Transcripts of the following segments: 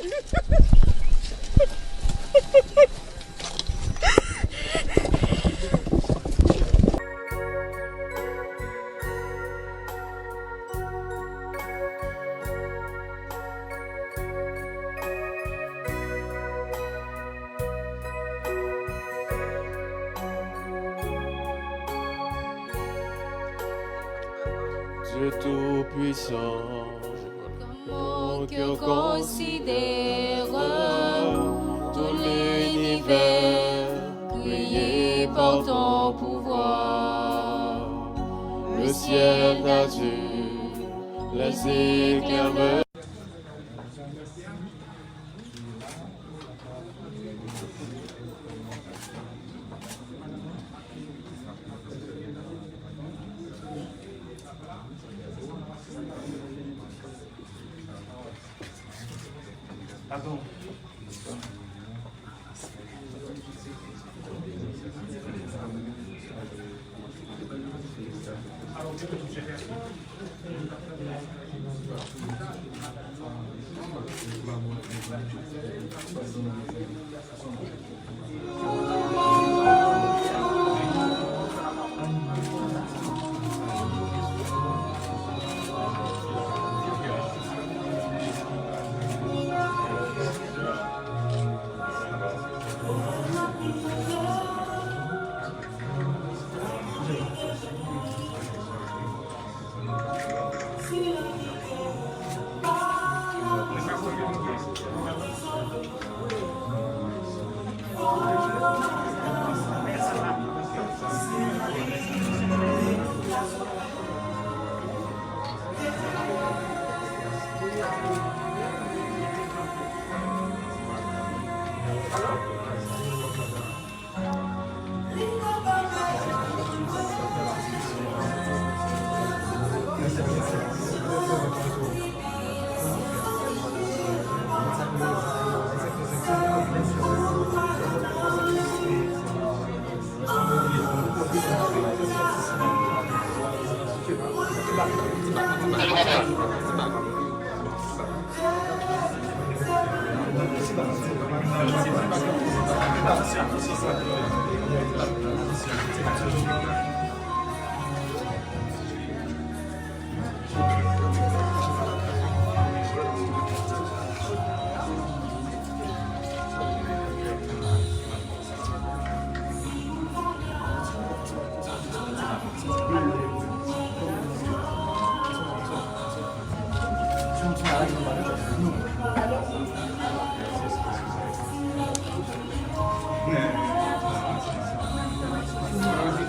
Dieu Tout-Puissant, mon cœur considère tout l'univers créé par ton pouvoir. le ciel d'azur, les éclairs me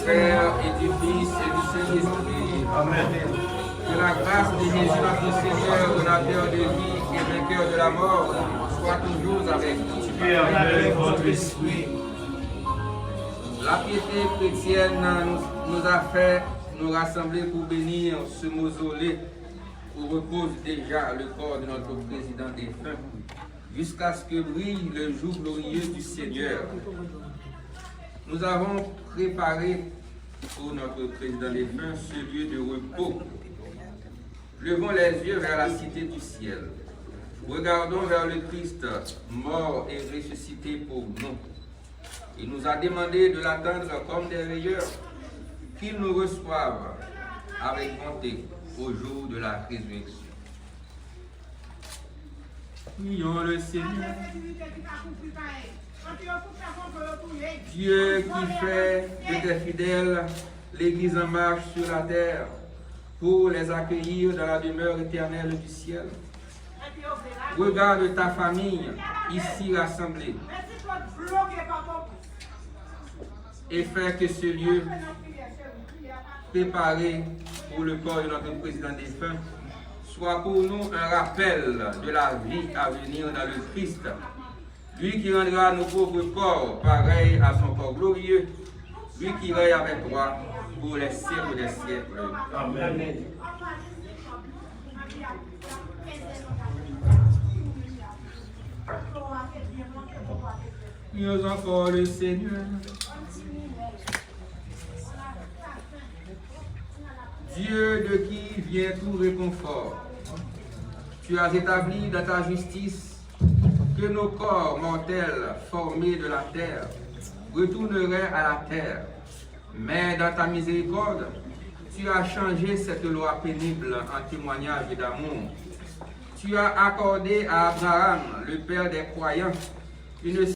Père et du Fils et du Saint-Esprit. Amen. Que la grâce de Jésus notre Seigneur, donateur de vie et vainqueur de la mort, soit toujours avec nous. Et avec votre esprit. La piété chrétienne nous a fait nous rassembler pour bénir ce mausolée où repose déjà le corps de notre président défunt, jusqu'à ce que brille le jour glorieux du Seigneur. Nous avons préparé pour notre président défunt ce lieu de repos. Levons les yeux vers la cité du ciel. Regardons vers le Christ, mort et ressuscité pour nous. Il nous a demandé de l'attendre comme des veilleurs, qu'il nous reçoive avec bonté au jour de la résurrection. Prions le Seigneur. Dieu qui fait de tes fidèles l'Église en marche sur la terre pour les accueillir dans la demeure éternelle du ciel. Regarde ta famille ici rassemblée et fais que ce lieu préparé pour le corps de notre président défunt soit pour nous un rappel de la vie à venir dans le Christ. Lui qui rendra nos pauvres corps pareils à son corps glorieux, lui qui règne avec toi pour les siècles des siècles. Amen. Prions encore le Seigneur. Dieu de qui vient tout réconfort, tu as établi dans ta justice que nos corps mortels formés de la terre retourneraient à la terre. Mais dans ta miséricorde, tu as changé cette loi pénible en témoignage d'amour. Tu as accordé à Abraham, le père des croyants, une